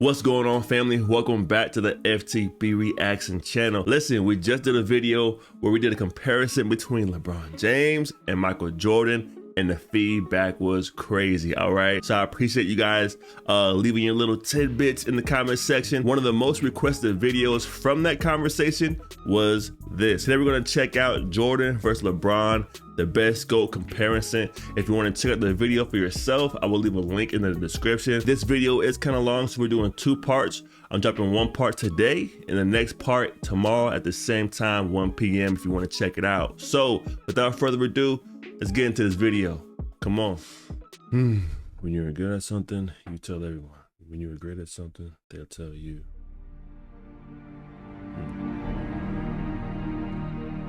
What's going on, family? Welcome back to the FTB Reaction channel. Listen, we just did a video where we did a comparison between LeBron James and Michael Jordan, and the feedback was crazy, all right? So I appreciate you guys leaving your little tidbits in the comment section. One of the most requested videos from that conversation was this. Today we're gonna check out Jordan versus LeBron, the best GOAT comparison. If you wanna check out the video for yourself, I will leave a link in the description. This video is kind of long, so we're doing two parts. I'm dropping one part today and the next part tomorrow at the same time, 1 p.m. if you wanna check it out. So without further ado, let's get into this video. Come on. When you're good at something, you tell everyone. When you're great at something, they'll tell you.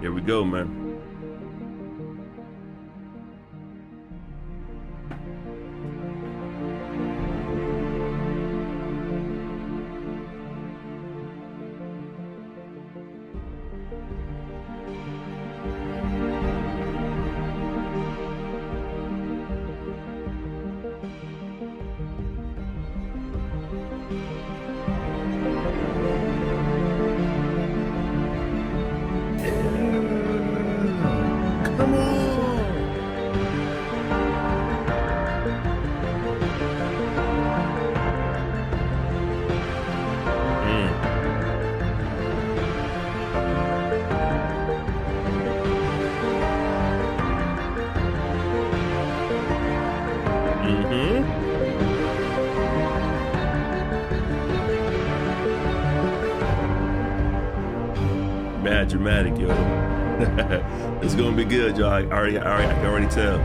Here we go, man. Come on. Mad dramatic, yo. It's gonna be good, y'all. I can already tell.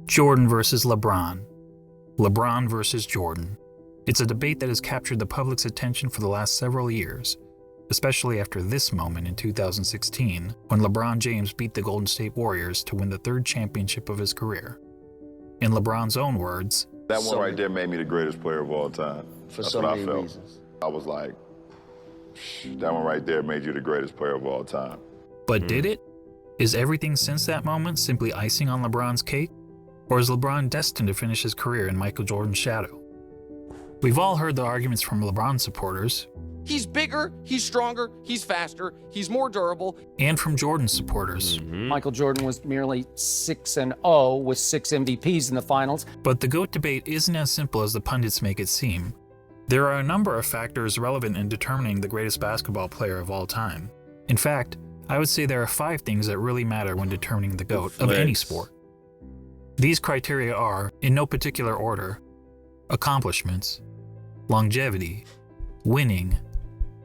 Jordan versus LeBron. LeBron versus Jordan. It's a debate that has captured the public's attention for the last several years, especially after this moment in 2016, when LeBron James beat the Golden State Warriors to win the third championship of his career. In LeBron's own words, that one right there made me the greatest player of all time. That's what I felt. Reasons. I was like, that one right there made you the greatest player of all time. But did it? Is everything since that moment simply icing on LeBron's cake? Or is LeBron destined to finish his career in Michael Jordan's shadow? We've all heard the arguments from LeBron supporters. He's bigger, he's stronger, he's faster, he's more durable. And from Jordan supporters. Michael Jordan was merely 6-0 with 6 MVPs in the finals. But the GOAT debate isn't as simple as the pundits make it seem. There are a number of factors relevant in determining the greatest basketball player of all time. In fact, I would say there are 5 things that really matter when determining the GOAT of any sport. These criteria are, in no particular order, accomplishments, longevity, winning,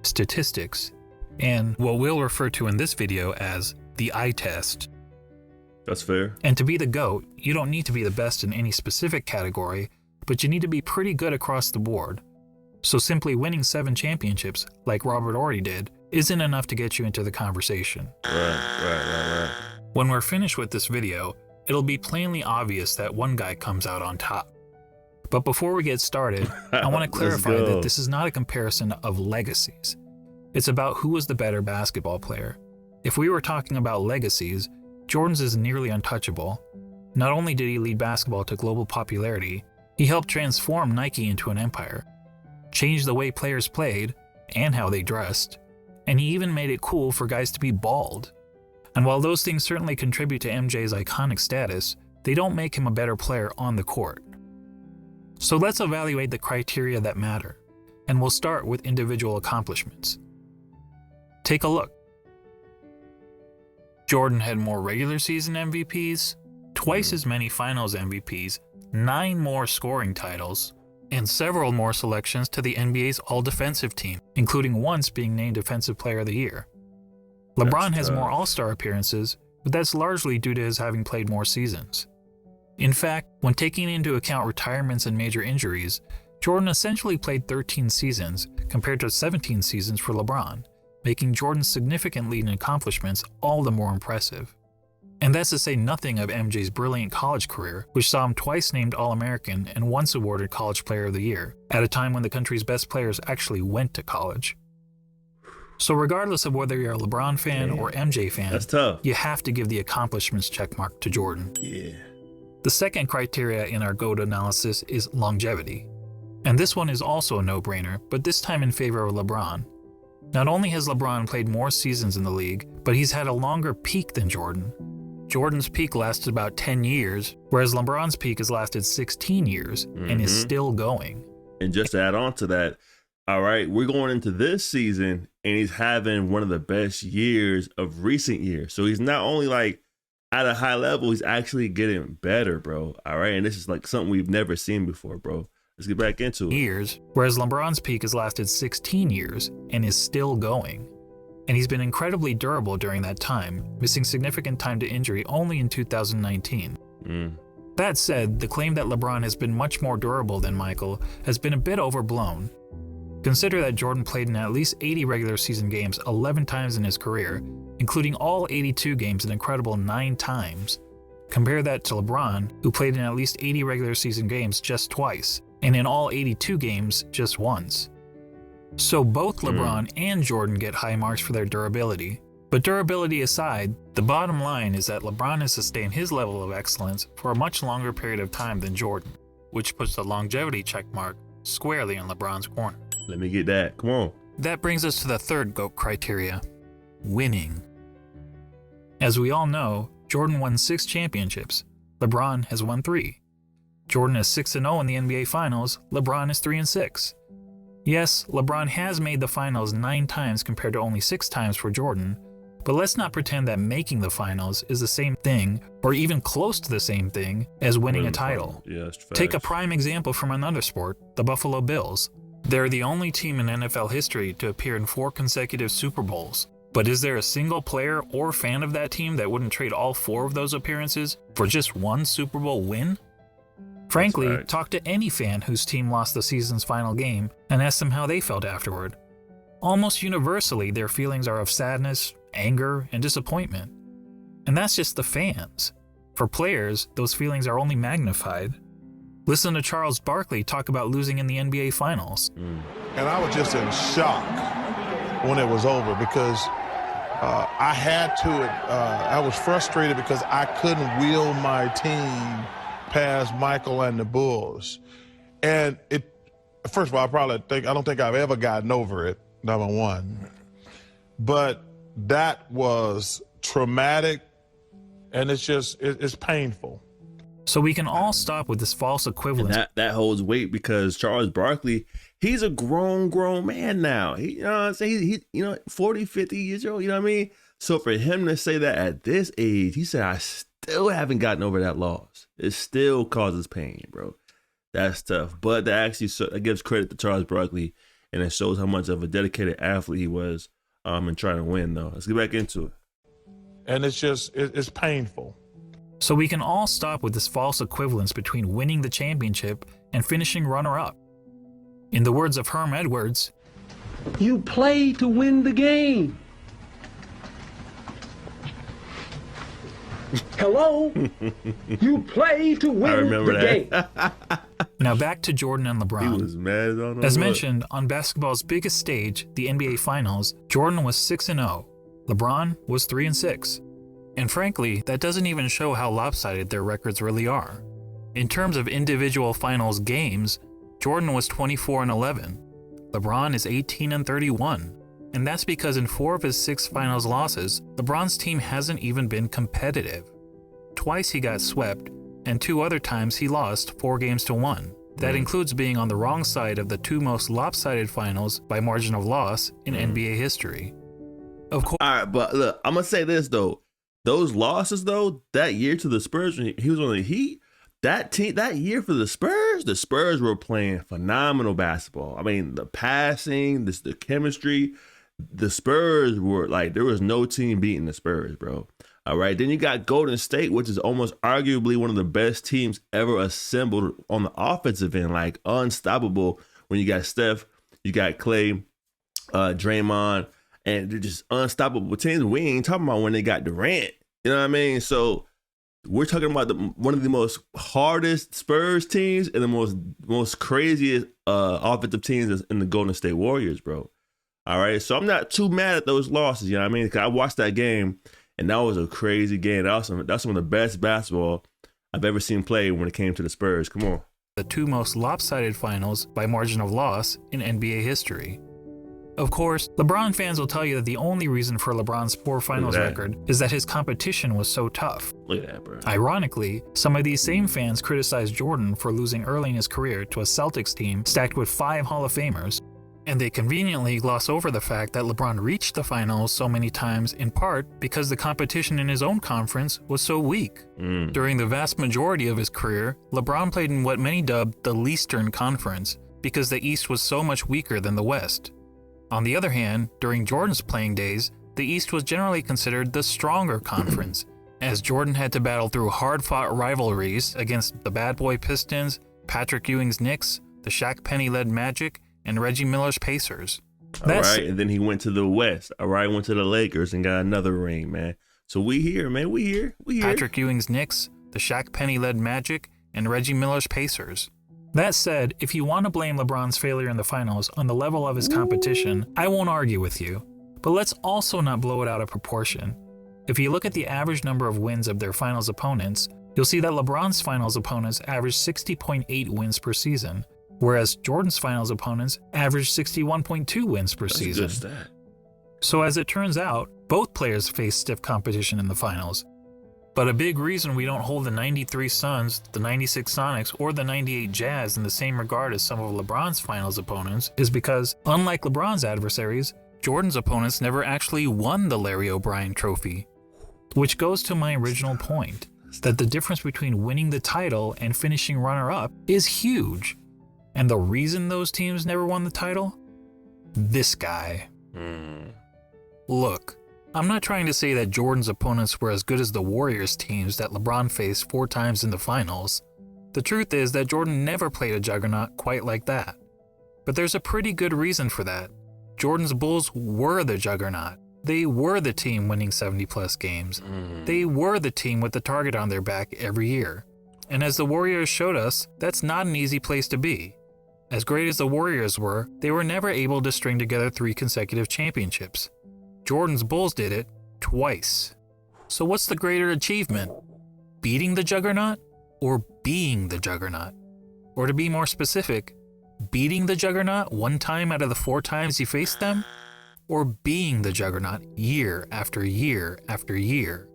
statistics, and what we'll refer to in this video as the eye test. That's fair. And to be the GOAT, you don't need to be the best in any specific category, but you need to be pretty good across the board. So simply winning 7 championships, like Robert Horry did, isn't enough to get you into the conversation. Right. When we're finished with this video, it'll be plainly obvious that one guy comes out on top. But before we get started, I want to clarify that this is not a comparison of legacies. It's about who was the better basketball player. If we were talking about legacies, Jordan's is nearly untouchable. Not only did he lead basketball to global popularity, he helped transform Nike into an empire, changed the way players played and how they dressed, and he even made it cool for guys to be bald. And while those things certainly contribute to MJ's iconic status, they don't make him a better player on the court. So let's evaluate the criteria that matter, and we'll start with individual accomplishments. Take a look. Jordan had more regular season MVPs, twice as many finals MVPs, 9 more scoring titles, and several more selections to the NBA's All-Defensive team, including once being named Defensive Player of the Year. LeBron has more All-Star appearances, but that's largely due to his having played more seasons. In fact, when taking into account retirements and major injuries, Jordan essentially played 13 seasons compared to 17 seasons for LeBron, making Jordan's significant lead in accomplishments all the more impressive. And that's to say nothing of MJ's brilliant college career, which saw him twice named All-American and once awarded College Player of the Year, at a time when the country's best players actually went to college. So regardless of whether you're a LeBron fan or MJ fan, That's tough. you have to give the accomplishments checkmark to Jordan. Yeah. The second criteria in our GOAT analysis is longevity. And this one is also a no-brainer, but this time in favor of LeBron. Not only has LeBron played more seasons in the league, but he's had a longer peak than Jordan. Jordan's peak lasted about 10 years, whereas LeBron's peak has lasted 16 years and is still going. And just to add on to that, all right, we're going into this season and he's having one of the best years of recent years. So he's not only like at a high level, he's actually getting better, bro. All right. And this is like something we've never seen before, bro. Let's get back into it. Years, whereas LeBron's peak has lasted 16 years and is still going. And he's been incredibly durable during that time, missing significant time to injury only in 2019. That said, the claim that LeBron has been much more durable than Michael has been a bit overblown. Consider that Jordan played in at least 80 regular season games 11 times in his career, including all 82 games an incredible 9 times. Compare that to LeBron, who played in at least 80 regular season games just twice, and in all 82 games just once. So both LeBron and Jordan get high marks for their durability. But durability aside, the bottom line is that LeBron has sustained his level of excellence for a much longer period of time than Jordan, which puts the longevity checkmark squarely in LeBron's corner. Let me get that. Come on. That brings us to the third GOAT criteria, winning. As we all know, Jordan won 6 championships. LeBron has won 3. Jordan is 6-0 in the NBA Finals. LeBron is 3-6. Yes, LeBron has made the finals 9 times compared to only 6 times for Jordan, but let's not pretend that making the finals is the same thing, or even close to the same thing, as winning a title. Yeah, Take a prime example from another sport, the Buffalo Bills. They're the only team in NFL history to appear in 4 consecutive Super Bowls. But is there a single player or fan of that team that wouldn't trade all 4 of those appearances for just 1 Super Bowl win? Frankly, right. Talk to any fan whose team lost the season's final game and ask them how they felt afterward. Almost universally, their feelings are of sadness, anger, and disappointment. And that's just the fans. For players, those feelings are only magnified. Listen to Charles Barkley talk about losing in the NBA Finals. And I was just in shock when it was over because I was frustrated because I couldn't wheel my team past Michael and the Bulls. And first of all, I don't think I've ever gotten over it, number one. But that was traumatic, and it's painful. So we can all stop with this false equivalence. That holds weight because Charles Barkley, he's a grown man now. He, you know what I'm saying? He 40, 50 years old, you know what I mean? So for him to say that at this age, he said, I still haven't gotten over that loss. It still causes pain, bro. That's tough. But that gives credit to Charles Barkley, and it shows how much of a dedicated athlete he was in trying to win, though. Let's get back into it. And it's painful. So we can all stop with this false equivalence between winning the championship and finishing runner-up. In the words of Herm Edwards, you play to win the game. Hello? You play to win I remember the that. game. Now back to Jordan and LeBron. He was mad on As mentioned, on basketball's biggest stage, the NBA Finals, Jordan was 6-0. LeBron was 3-6. And frankly, that doesn't even show how lopsided their records really are. In terms of individual finals games, Jordan was 24-11. LeBron is 18-31. And that's because in 4 of his 6 finals losses, LeBron's team hasn't even been competitive. Twice he got swept, and 2 other times he lost 4-1. That includes being on the wrong side of the 2 most lopsided finals by margin of loss in NBA history. Of course. All right, but look, I'm going to say this, though. Those losses, though, that year to the Spurs, when he was on the Heat, that year for the Spurs were playing phenomenal basketball. I mean, the passing, the chemistry, the Spurs were like, there was no team beating the Spurs, bro. All right. Then you got Golden State, which is almost arguably one of the best teams ever assembled on the offensive end, like unstoppable. When you got Steph, you got Clay, Draymond, and they're just unstoppable teams. We ain't talking about when they got Durant. You know what I mean? So we're talking about one of the most hardest Spurs teams and the most craziest offensive teams in the Golden State Warriors, bro. All right, so I'm not too mad at those losses. You know what I mean? Because I watched that game, and that was a crazy game. That's some of the best basketball I've ever seen play when it came to the Spurs. Come on. The two most lopsided finals by margin of loss in NBA history. Of course, LeBron fans will tell you that the only reason for LeBron's poor finals record is that his competition was so tough. Look at that, bro. Ironically, some of these same fans criticized Jordan for losing early in his career to a Celtics team stacked with 5 Hall of Famers, and they conveniently gloss over the fact that LeBron reached the finals so many times in part because the competition in his own conference was so weak. During the vast majority of his career, LeBron played in what many dubbed the Leastern Conference because the East was so much weaker than the West. On the other hand, during Jordan's playing days, the East was generally considered the stronger conference, as Jordan had to battle through hard-fought rivalries against the Bad Boy Pistons, Patrick Ewing's Knicks, the Shaq Penny-led Magic, and Reggie Miller's Pacers. All right, and then he went to the West. All right, went to the Lakers and got another ring, man. So we here, man. We here. Patrick Ewing's Knicks, the Shaq Penny-led Magic, and Reggie Miller's Pacers. That said, if you want to blame LeBron's failure in the finals on the level of his competition, I won't argue with you. But let's also not blow it out of proportion. If you look at the average number of wins of their finals opponents, you'll see that LeBron's finals opponents averaged 60.8 wins per season, whereas Jordan's finals opponents averaged 61.2 wins per season. That's a good stat. So as it turns out, both players face stiff competition in the finals. But a big reason we don't hold the 93 Suns, the 96 Sonics, or the 98 Jazz in the same regard as some of LeBron's finals opponents is because, unlike LeBron's adversaries, Jordan's opponents never actually won the Larry O'Brien Trophy. Which goes to my original point, that the difference between winning the title and finishing runner-up is huge. And the reason those teams never won the title? This guy. Look, I'm not trying to say that Jordan's opponents were as good as the Warriors teams that LeBron faced 4 times in the finals. The truth is that Jordan never played a juggernaut quite like that. But there's a pretty good reason for that. Jordan's Bulls were the juggernaut. They were the team winning 70-plus games. They were the team with the target on their back every year. And as the Warriors showed us, that's not an easy place to be. As great as the Warriors were, they were never able to string together 3 consecutive championships. Jordan's Bulls did it twice. So what's the greater achievement? Beating the juggernaut or being the juggernaut? Or to be more specific, beating the juggernaut 1 time out of the 4 times you faced them? Or being the juggernaut year after year after year?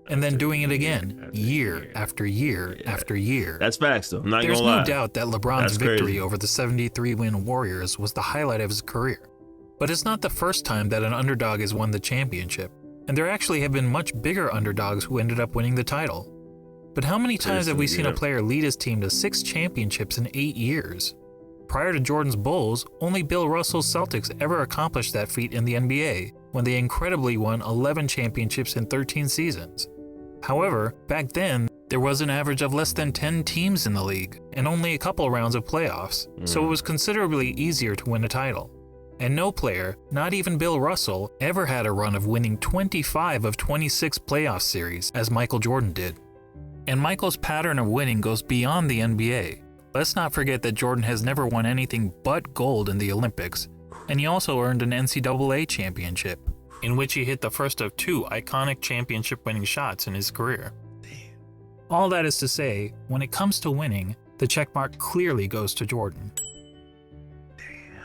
And then doing it again, year after year after year. That's facts, though. I'm not There's gonna lie. no doubt that LeBron's That's victory crazy. over the 73-win Warriors was the highlight of his career. But it's not the first time that an underdog has won the championship, and there actually have been much bigger underdogs who ended up winning the title. But how many times have we seen a player lead his team to 6 championships in 8 years? Prior to Jordan's Bulls, only Bill Russell's Celtics ever accomplished that feat in the NBA, when they incredibly won 11 championships in 13 seasons. However, back then, there was an average of less than 10 teams in the league, and only a couple rounds of playoffs, so it was considerably easier to win a title. And no player, not even Bill Russell, ever had a run of winning 25 of 26 playoff series, as Michael Jordan did. And Michael's pattern of winning goes beyond the NBA. Let's not forget that Jordan has never won anything but gold in the Olympics, and he also earned an NCAA championship, in which he hit the first of 2 iconic championship-winning shots in his career. All that is to say, when it comes to winning, the checkmark clearly goes to Jordan.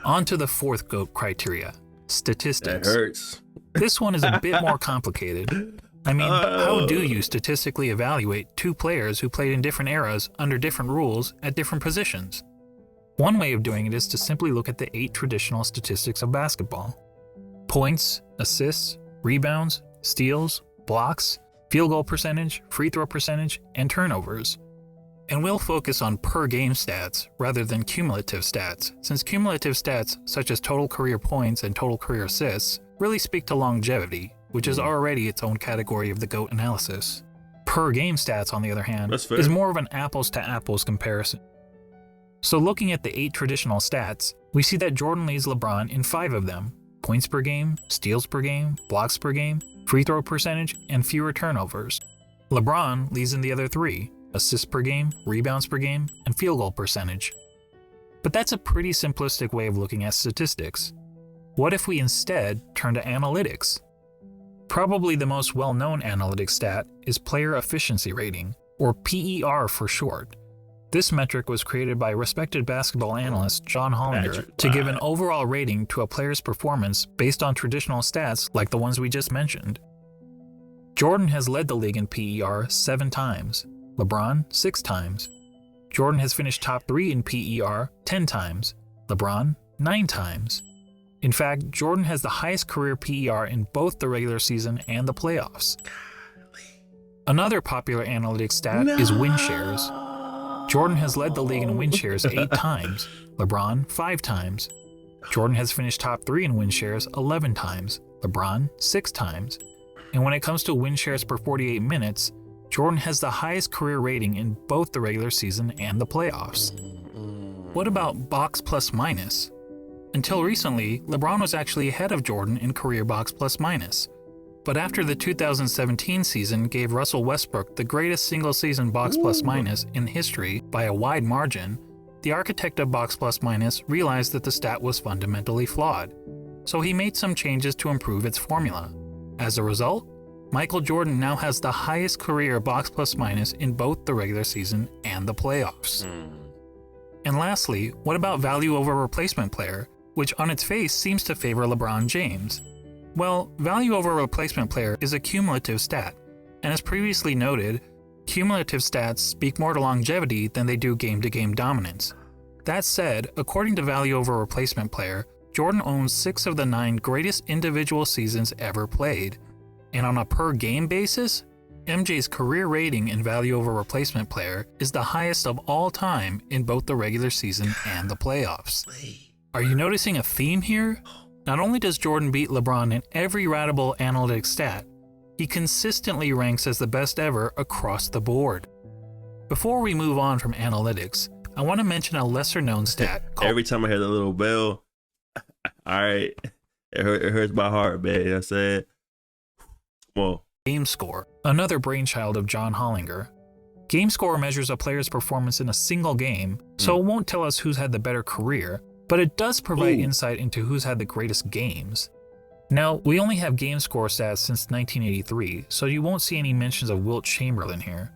On to the 4th GOAT criteria, statistics. That hurts. This one is a bit more complicated. I mean, how do you statistically evaluate 2 players who played in different eras under different rules at different positions? One way of doing it is to simply look at the 8 traditional statistics of basketball. Points, assists, rebounds, steals, blocks, field goal percentage, free throw percentage, and turnovers. And we'll focus on per-game stats rather than cumulative stats, since cumulative stats such as total career points and total career assists really speak to longevity, which is already its own category of the GOAT analysis. Per-game stats, on the other hand, is more of an apples-to-apples comparison. So looking at the 8 traditional stats, we see that Jordan leads LeBron in 5 of them: points per game, steals per game, blocks per game, free throw percentage, and fewer turnovers. LeBron leads in the other 3: assists per game, rebounds per game, and field goal percentage. But that's a pretty simplistic way of looking at statistics. What if we instead turn to analytics? Probably the most well-known analytic stat is player efficiency rating, or PER for short. This metric was created by respected basketball analyst John Hollinger to give an overall rating to a player's performance based on traditional stats like the ones we just mentioned. Jordan has led the league in PER 7 times, LeBron 6 times. Jordan has finished top 3 in PER 10 times, LeBron 9 times. In fact, Jordan has the highest career PER in both the regular season and the playoffs. Another popular analytics stat is win shares. Jordan has led the league in win shares 8 times, LeBron 5 times. Jordan has finished top 3 in win shares 11 times, LeBron 6 times. And when it comes to win shares per 48 minutes, Jordan has the highest career rating in both the regular season and the playoffs. What about box plus minus? Until recently, LeBron was actually ahead of Jordan in career box plus minus. But after the 2017 season gave Russell Westbrook the greatest single-season box plus minus in history by a wide margin, the architect of box plus minus realized that the stat was fundamentally flawed. So he made some changes to improve its formula. As a result, Michael Jordan now has the highest career box plus minus in both the regular season and the playoffs. And lastly, what about value over replacement player, which on its face seems to favor LeBron James? Well, value over replacement player is a cumulative stat, and as previously noted, cumulative stats speak more to longevity than they do game-to-game dominance. That said, according to value over replacement player, Jordan owns 6 of the 9 greatest individual seasons ever played. And on a per-game basis, MJ's career rating in value over replacement player is the highest of all time in both the regular season and the playoffs. Are you noticing a theme here? Not only does Jordan beat LeBron in every ratable analytics stat, he consistently ranks as the best ever across the board. Before we move on from analytics, I want to mention a lesser-known stat called Every time I hear the little bell, all right, it hurts my heart, man. You know what I'm saying? Well, game score, another brainchild of John Hollinger. Game score measures a player's performance in a single game, so it won't tell us who's had the better career, but it does provide insight into who's had the greatest games. Now, we only have game score stats since 1983, so you won't see any mentions of Wilt Chamberlain here.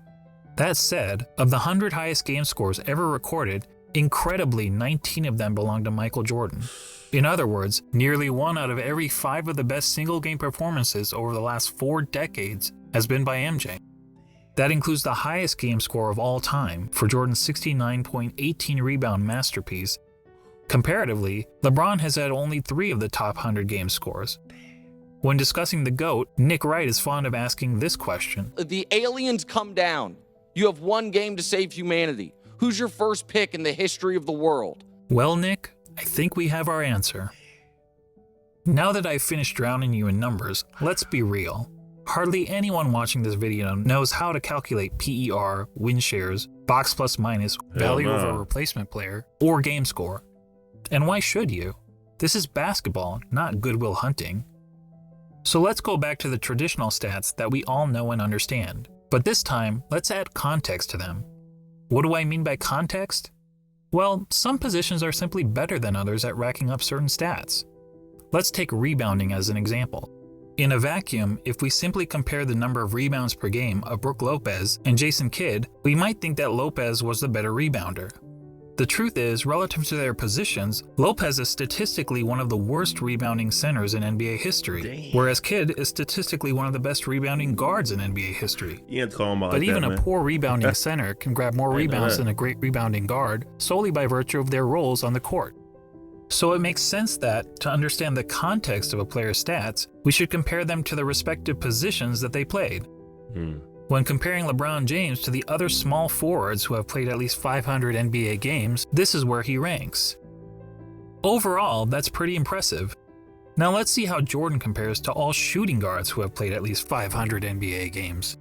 That said, of the 100 highest game scores ever recorded, incredibly 19 of them belong to Michael Jordan. In other words, nearly 1 out of every 5 of the best single-game performances over the last 4 decades has been by MJ. That includes the highest game score of all time for Jordan's 69.18 rebound masterpiece. Comparatively, LeBron has had only 3 of the top 100 game scores. When discussing the GOAT, Nick Wright is fond of asking this question. The aliens come down. You have 1 game to save humanity. Who's your first pick in the history of the world? Well, Nick, I think we have our answer. Now that I've finished drowning you in numbers, let's be real. Hardly anyone watching this video knows how to calculate PER, win shares, box plus minus, value over replacement player, or game score. And why should you? This is basketball, not Good Will Hunting. So let's go back to the traditional stats that we all know and understand. But this time, let's add context to them. What do I mean by context? Well, some positions are simply better than others at racking up certain stats. Let's take rebounding as an example. In a vacuum, if we simply compare the number of rebounds per game of Brook Lopez and Jason Kidd, we might think that Lopez was the better rebounder. The truth is, relative to their positions, Lopez is statistically one of the worst rebounding centers in NBA history, whereas Kidd is statistically one of the best rebounding guards in NBA history. you have to call him out But like even that, a man. poor rebounding center can grab more rebounds than a great rebounding guard solely by virtue of their roles on the court. So it makes sense that, to understand the context of a player's stats, we should compare them to the respective positions that they played. When comparing LeBron James to the other small forwards who have played at least 500 NBA games, this is where he ranks. Overall, that's pretty impressive. Now let's see how Jordan compares to all shooting guards who have played at least 500 NBA games.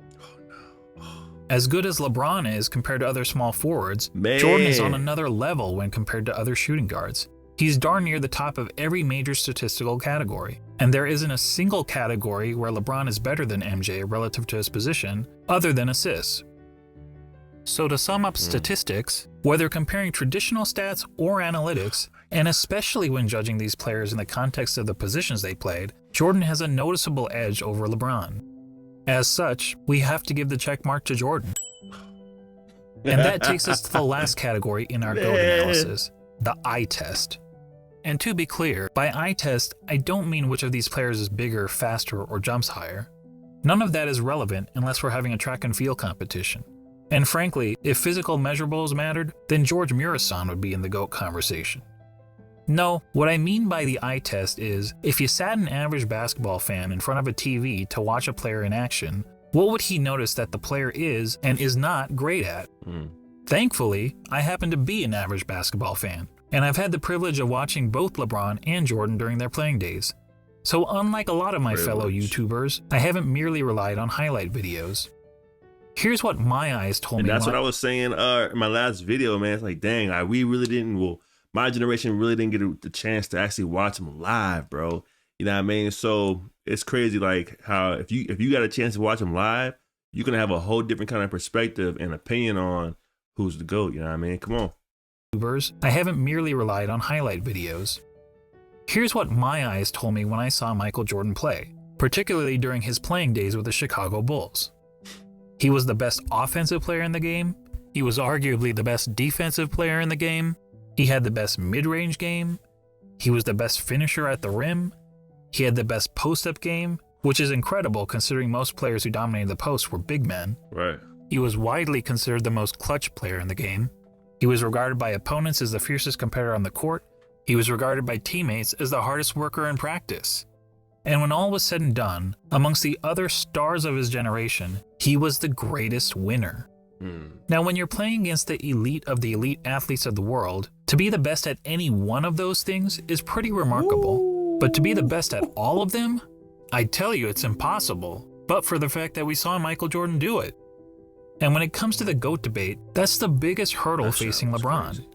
As good as LeBron is compared to other small forwards, Jordan is on another level when compared to other shooting guards. He's darn near the top of every major statistical category, and there isn't a single category where LeBron is better than MJ relative to his position, other than assists. So to sum up statistics, whether comparing traditional stats or analytics, and especially when judging these players in the context of the positions they played, Jordan has a noticeable edge over LeBron. As such, we have to give the check mark to Jordan. And that takes us to the last category in our GOAT analysis, the eye test. And to be clear, by eye test, I don't mean which of these players is bigger, faster, or jumps higher. None of that is relevant unless we're having a track and field competition. And frankly, if physical measurables mattered, then George Murasan would be in the GOAT conversation. No, what I mean by the eye test is, if you sat an average basketball fan in front of a TV to watch a player in action, what would he notice that the player is and is not great at? Thankfully, I happen to be an average basketball fan, and I've had the privilege of watching both LeBron and Jordan during their playing days. So unlike a lot of my fellow YouTubers, I haven't merely relied on highlight videos. Here's what my eyes told me. And that's what I was saying in my last video, man. It's like, dang, my generation really didn't get the chance to actually watch them live, bro. You know what I mean? So it's crazy, like how if you got a chance to watch them live, you're gonna have a whole different kind of perspective and opinion on who's the GOAT. You know what I mean? Come on. I haven't merely relied on highlight videos. Here's what my eyes told me when I saw Michael Jordan play, particularly during his playing days with the Chicago Bulls. He was the best offensive player in the game. He was arguably the best defensive player in the game. He had the best mid-range game. He was the best finisher at the rim. He had the best post-up game, which is incredible considering most players who dominated the post were big men. Right. He was widely considered the most clutch player in the game. He was regarded by opponents as the fiercest competitor on the court. He was regarded by teammates as the hardest worker in practice. And when all was said and done, amongst the other stars of his generation, he was the greatest winner. Now, when you're playing against the elite of the elite athletes of the world, to be the best at any one of those things is pretty remarkable. But to be the best at all of them, I tell you it's impossible, but for the fact that we saw Michael Jordan do it. And when it comes to the GOAT debate, that's the biggest hurdle facing LeBron. Crazy.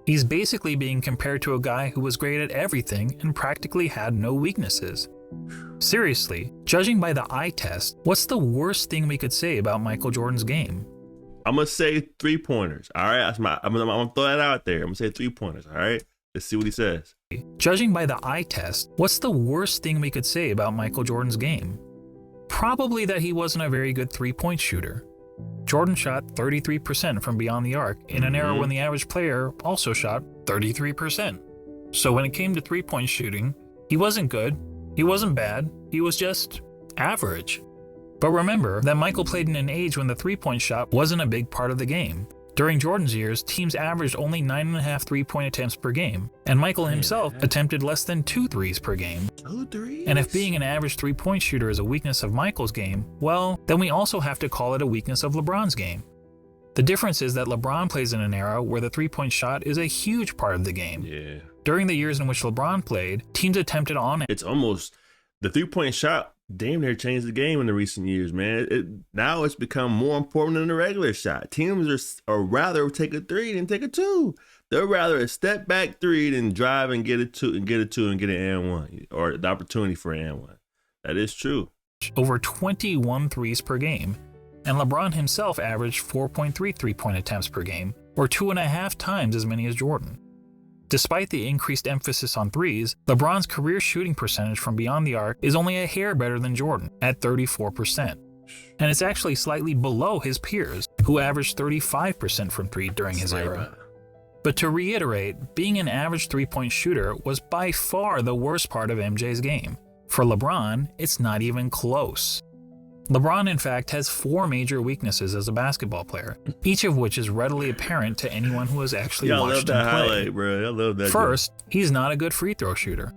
He's basically being compared to a guy who was great at everything and practically had no weaknesses. Seriously, judging by the eye test, what's the worst thing we could say about Michael Jordan's game? I'm going to say 3-pointers, all right? I'm going to throw that out there. I'm going to say 3-pointers, all right? Let's see what he says. Judging by the eye test, what's the worst thing we could say about Michael Jordan's game? Probably that he wasn't a very good three-point shooter. Jordan shot 33% from beyond the arc in an era when the average player also shot 33%. So when it came to three-point shooting, he wasn't good, he wasn't bad, he was just average. But remember that Michael played in an age when the three-point shot wasn't a big part of the game. During Jordan's years, teams averaged only 9.5 three-point attempts per game, and Michael himself attempted less than 2 threes per game. 2 threes? And if being an average three-point shooter is a weakness of Michael's game, well, then we also have to call it a weakness of LeBron's game. The difference is that LeBron plays in an era where the three-point shot is a huge part of the game. Yeah. During the years in which LeBron played, teams attempted on it. It's almost, the three-point shot damn near changed the game in the recent years, man. Now it's become more important than the regular shot. Teams are rather take a 3 than take a 2. They'll rather a step back 3 than drive and get a 2 and get an and 1, or the opportunity for an and 1. That is true. Over 21 threes per game, and LeBron himself averaged 4.3 three-point attempts per game, or 2.5 times as many as Jordan. Despite the increased emphasis on threes, LeBron's career shooting percentage from beyond the arc is only a hair better than Jordan, at 34%. And it's actually slightly below his peers, who averaged 35% from 3 during his era. But to reiterate, being an average three-point shooter was by far the worst part of MJ's game. For LeBron, it's not even close. LeBron, in fact, has 4 major weaknesses as a basketball player, each of which is readily apparent to anyone who has actually watched him play. Highlight, bro. I love that. First, he's not a good free throw shooter.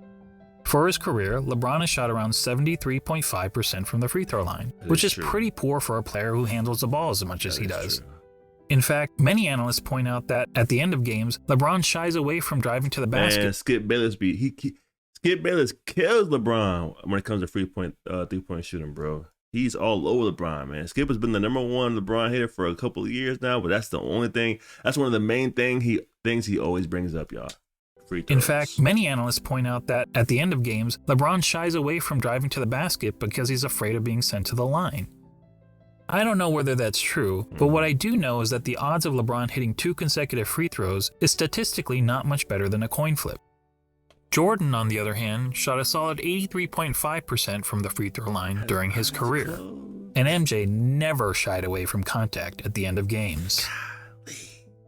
For his career, LeBron has shot around 73.5% from the free throw line, which is pretty poor for a player who handles the ball as much as he does. In fact, many analysts point out that at the end of games, LeBron shies away from driving to the basket. Man, Skip Bayless kills LeBron when it comes to three-point shooting, bro. He's all over LeBron, man. Skip has been the number 1 LeBron hitter for a couple of years now, but that's the only thing. That's one of the main things he always brings up, y'all. Free throws. In fact, many analysts point out that at the end of games, LeBron shies away from driving to the basket because he's afraid of being sent to the line. I don't know whether that's true, but what I do know is that the odds of LeBron hitting 2 consecutive free throws is statistically not much better than a coin flip. Jordan, on the other hand, shot a solid 83.5% from the free throw line during his career, and MJ never shied away from contact at the end of games.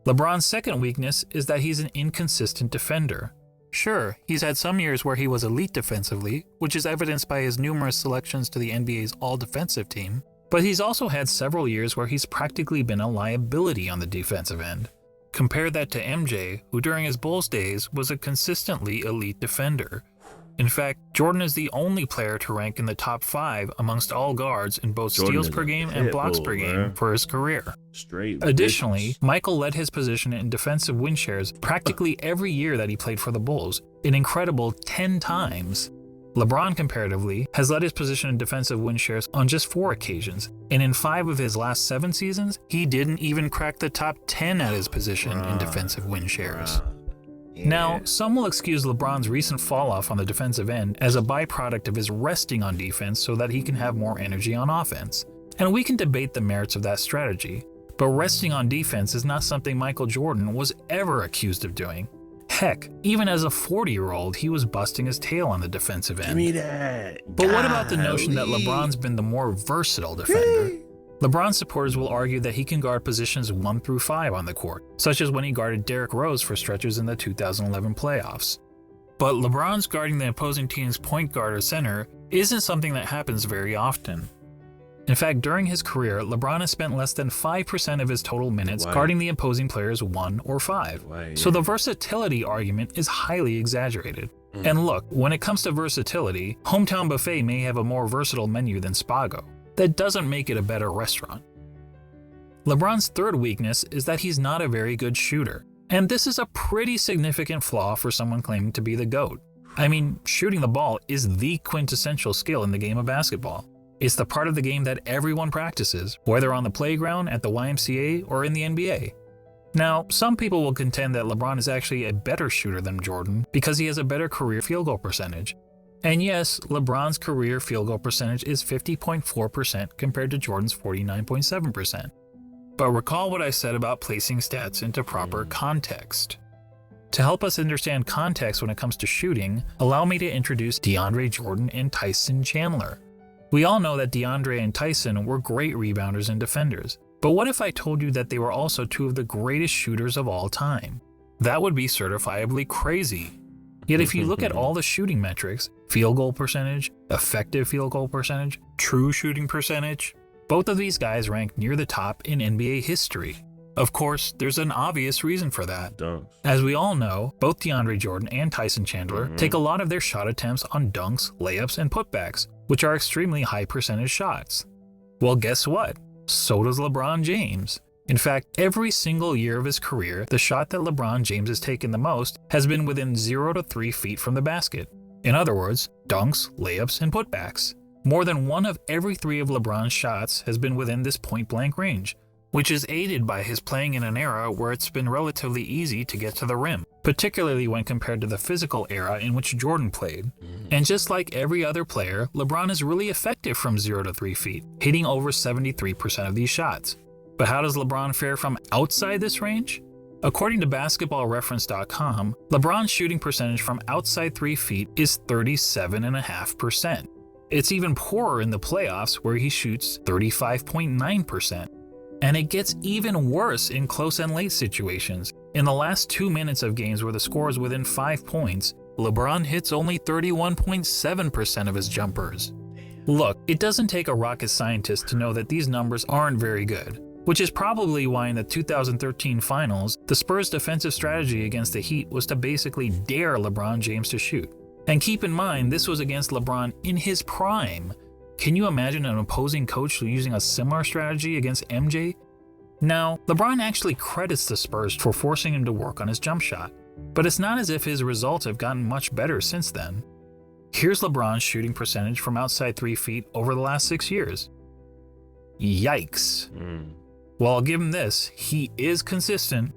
LeBron's second weakness is that he's an inconsistent defender. Sure, he's had some years where he was elite defensively, which is evidenced by his numerous selections to the NBA's all-defensive team, but he's also had several years where he's practically been a liability on the defensive end. Compare that to MJ, who during his Bulls days was a consistently elite defender. In fact, Jordan is the only player to rank in the top 5 amongst all guards in both steals per game and blocks per game for his career. Additionally, Michael led his position in defensive win shares practically every year that he played for the Bulls, an incredible 10 times. LeBron, comparatively, has led his position in defensive win shares on just 4 occasions, and in 5 of his last 7 seasons, he didn't even crack the top 10 at his position in defensive win shares. Now, some will excuse LeBron's recent fall-off on the defensive end as a byproduct of his resting on defense so that he can have more energy on offense. And we can debate the merits of that strategy, but resting on defense is not something Michael Jordan was ever accused of doing. Heck, even as a 40-year-old, he was busting his tail on the defensive end. Give me that. But what about the notion that LeBron's been the more versatile defender? LeBron supporters will argue that he can guard positions 1 through 5 on the court, such as when he guarded Derrick Rose for stretches in the 2011 playoffs. But LeBron's guarding the opposing team's point guard or center isn't something that happens very often. In fact, during his career, LeBron has spent less than 5% of his total minutes guarding the opposing players 1 or 5. So the versatility argument is highly exaggerated. And look, when it comes to versatility, Hometown Buffet may have a more versatile menu than Spago. That doesn't make it a better restaurant. LeBron's third weakness is that he's not a very good shooter. And this is a pretty significant flaw for someone claiming to be the GOAT. I mean, shooting the ball is the quintessential skill in the game of basketball. It's the part of the game that everyone practices, whether on the playground, at the YMCA, or in the NBA. Now, some people will contend that LeBron is actually a better shooter than Jordan because he has a better career field goal percentage. And yes, LeBron's career field goal percentage is 50.4% compared to Jordan's 49.7%. But recall what I said about placing stats into proper context. To help us understand context when it comes to shooting, allow me to introduce DeAndre Jordan and Tyson Chandler. We all know that DeAndre and Tyson were great rebounders and defenders, but what if I told you that they were also 2 of the greatest shooters of all time? That would be certifiably crazy. Yet if you look at all the shooting metrics, field goal percentage, effective field goal percentage, true shooting percentage, both of these guys rank near the top in NBA history. Of course, there's an obvious reason for that. Dunks. As we all know, both DeAndre Jordan and Tyson Chandler take a lot of their shot attempts on dunks, layups, and putbacks, which are extremely high percentage shots. Well, guess what? So does LeBron James. In fact, every single year of his career, the shot that LeBron James has taken the most has been within 0 to 3 feet from the basket. In other words, dunks, layups, and putbacks. More than 1 of every 3 of LeBron's shots has been within this point-blank range, which is aided by his playing in an era where it's been relatively easy to get to the rim, particularly when compared to the physical era in which Jordan played. And just like every other player, LeBron is really effective from 0 to 3 feet, hitting over 73% of these shots. But how does LeBron fare from outside this range? According to basketballreference.com, LeBron's shooting percentage from outside 3 feet is 37.5%. It's even poorer in the playoffs where he shoots 35.9%. And it gets even worse in close and late situations. In the last 2 minutes of games where the score is within 5 points, LeBron hits only 31.7% of his jumpers. Look, it doesn't take a rocket scientist to know that these numbers aren't very good, which is probably why in the 2013 finals, the Spurs' defensive strategy against the Heat was to basically dare LeBron James to shoot. And keep in mind, this was against LeBron in his prime. Can you imagine an opposing coach using a similar strategy against MJ? Now, LeBron actually credits the Spurs for forcing him to work on his jump shot, but it's not as if his results have gotten much better since then. Here's LeBron's shooting percentage from outside 3 feet over the last 6 years. Yikes. Well, I'll give him this, he is consistent.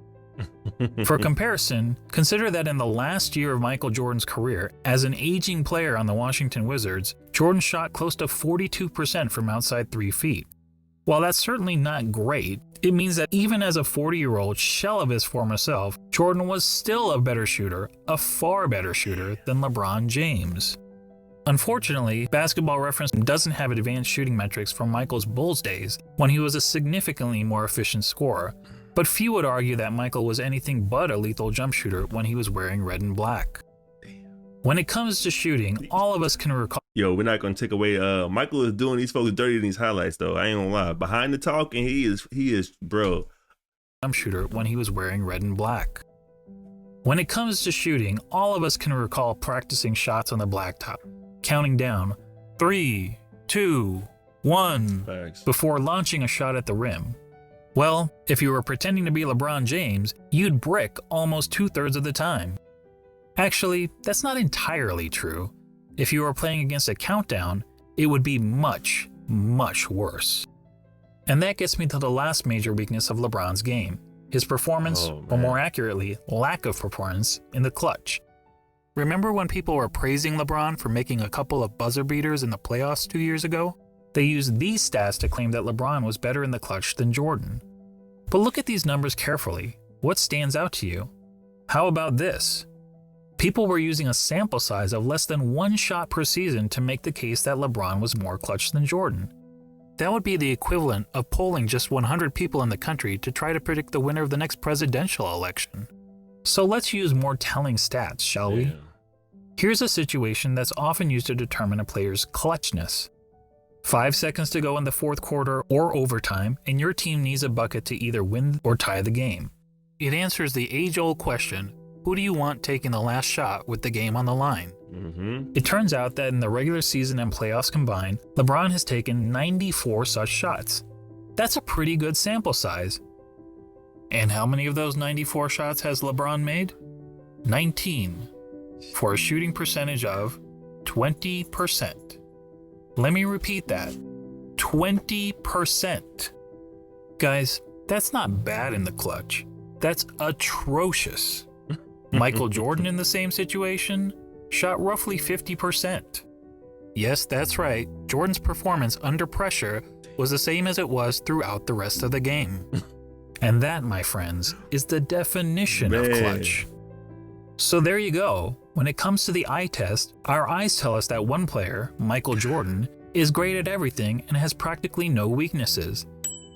For comparison, consider that in the last year of Michael Jordan's career, as an aging player on the Washington Wizards, Jordan shot close to 42% from outside 3 feet. While that's certainly not great, it means that even as a 40-year-old shell of his former self, Jordan was still a better shooter, a far better shooter than LeBron James. Unfortunately, Basketball Reference doesn't have advanced shooting metrics from Michael's Bulls days when he was a significantly more efficient scorer, But few would argue that Michael was anything but a lethal jump shooter when he was wearing red and black. When it comes to shooting, all of us can recall. Yo, we're not gonna take away. Michael is doing these folks dirty in these highlights, though. I ain't gonna lie. Behind the talking, he is, bro. Jump shooter when he was wearing red and black. When it comes to shooting, all of us can recall practicing shots on the blacktop, counting down 3, 2, 1 Facts. before launching a shot at the rim. Well, if you were pretending to be LeBron James, you'd brick almost 2/3 of the time. Actually, that's not entirely true. If you were playing against a countdown, it would be much, much worse. And that gets me to the last major weakness of LeBron's game, his performance, or more accurately, lack of performance, in the clutch. Remember when people were praising LeBron for making a couple of buzzer beaters in the playoffs 2 years ago? They used these stats to claim that LeBron was better in the clutch than Jordan. But look at these numbers carefully. What stands out to you? How about this? People were using a sample size of less than 1 shot per season to make the case that LeBron was more clutch than Jordan. That would be the equivalent of polling just 100 people in the country to try to predict the winner of the next presidential election. So let's use more telling stats, shall we? Here's a situation that's often used to determine a player's clutchness. 5 seconds to go in the fourth quarter or overtime, and your team needs a bucket to either win or tie the game. It answers the age-old question, who do you want taking the last shot with the game on the line? It turns out that in the regular season and playoffs combined, LeBron has taken 94 such shots. That's a pretty good sample size. And how many of those 94 shots has LeBron made? 19, for a shooting percentage of 20%. Let me repeat that. 20%. Guys, that's not bad in the clutch. That's atrocious. Michael Jordan in the same situation shot roughly 50%. Yes, that's right. Jordan's performance under pressure was the same as it was throughout the rest of the game. And that, my friends, is the definition of clutch. So there you go. When it comes to the eye test, our eyes tell us that one player, Michael Jordan, is great at everything and has practically no weaknesses.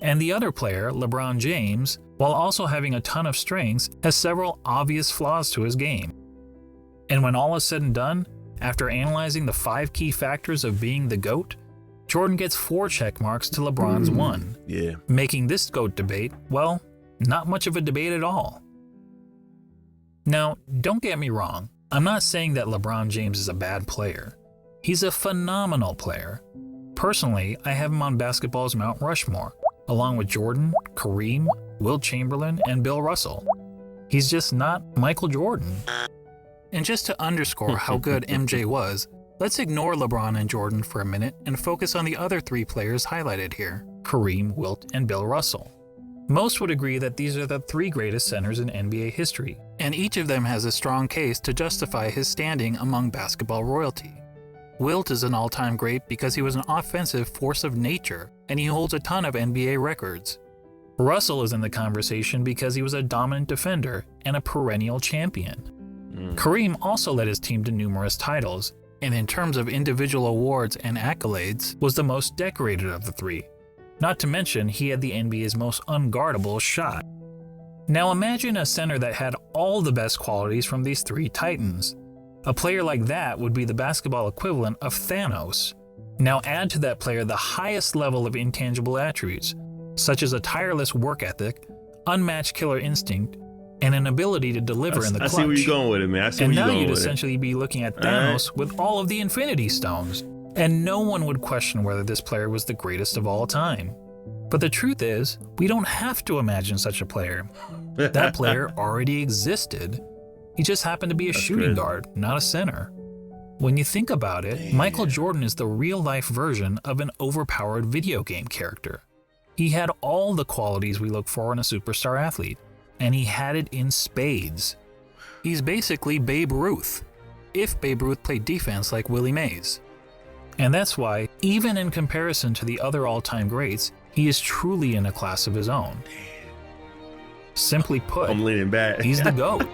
And the other player, LeBron James, while also having a ton of strengths, has several obvious flaws to his game. And when all is said and done, after analyzing the 5 key factors of being the GOAT, Jordan gets 4 check marks to LeBron's 1, making this GOAT debate, well, not much of a debate at all. Now, don't get me wrong, I'm not saying that LeBron James is a bad player. He's a phenomenal player. Personally, I have him on basketball's Mount Rushmore, along with Jordan, Kareem, Wilt Chamberlain, and Bill Russell. He's just not Michael Jordan. And just to underscore how good MJ was, let's ignore LeBron and Jordan for a minute and focus on the other 3 players highlighted here, Kareem, Wilt, and Bill Russell. Most would agree that these are the 3 greatest centers in NBA history, and each of them has a strong case to justify his standing among basketball royalty. Wilt is an all-time great because he was an offensive force of nature, and he holds a ton of NBA records. Russell is in the conversation because he was a dominant defender and a perennial champion. Kareem also led his team to numerous titles, and in terms of individual awards and accolades, was the most decorated of the 3. Not to mention, he had the NBA's most unguardable shot. Now imagine a center that had all the best qualities from these 3 titans. A player like that would be the basketball equivalent of Thanos. Now add to that player the highest level of intangible attributes, such as a tireless work ethic, unmatched killer instinct, and an ability to deliver in the clutch. I see where you're going with it, man. I see and where you're now going you'd with essentially be looking at Thanos with all of the Infinity Stones, and no one would question whether this player was the greatest of all time. But the truth is, we don't have to imagine such a player. That player already existed. He just happened to be a shooting guard, not a center. When you think about it, Michael Jordan is the real-life version of an overpowered video game character. He had all the qualities we look for in a superstar athlete, and he had it in spades. He's basically Babe Ruth, if Babe Ruth played defense like Willie Mays. And that's why, even in comparison to the other all-time greats, he is truly in a class of his own. Simply put, I'm leaning back. He's the GOAT.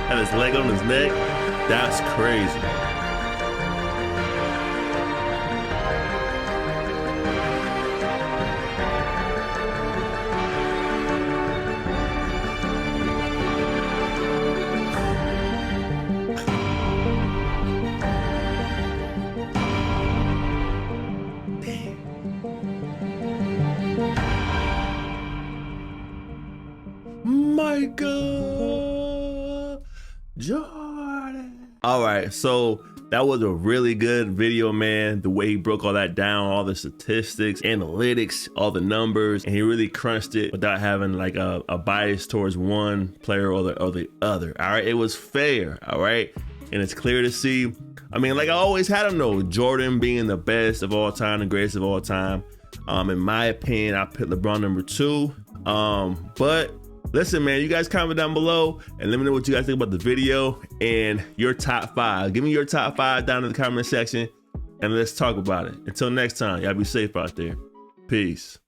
Had his leg on his neck. That's crazy. Michael Jordan. All right, so that was a really good video, man. The way he broke all that down, all the statistics, analytics, all the numbers, and he really crunched it without having like a bias towards one player or the other. All right, it was fair. All right, and it's clear to see. I mean, like I always had him know, Jordan being the best of all time, the greatest of all time. In my opinion, I put LeBron number 2. But listen, man, you guys comment down below and let me know what you guys think about the video and your top 5. Give me your top 5 down in the comment section and let's talk about it. Until next time, y'all be safe out there. Peace.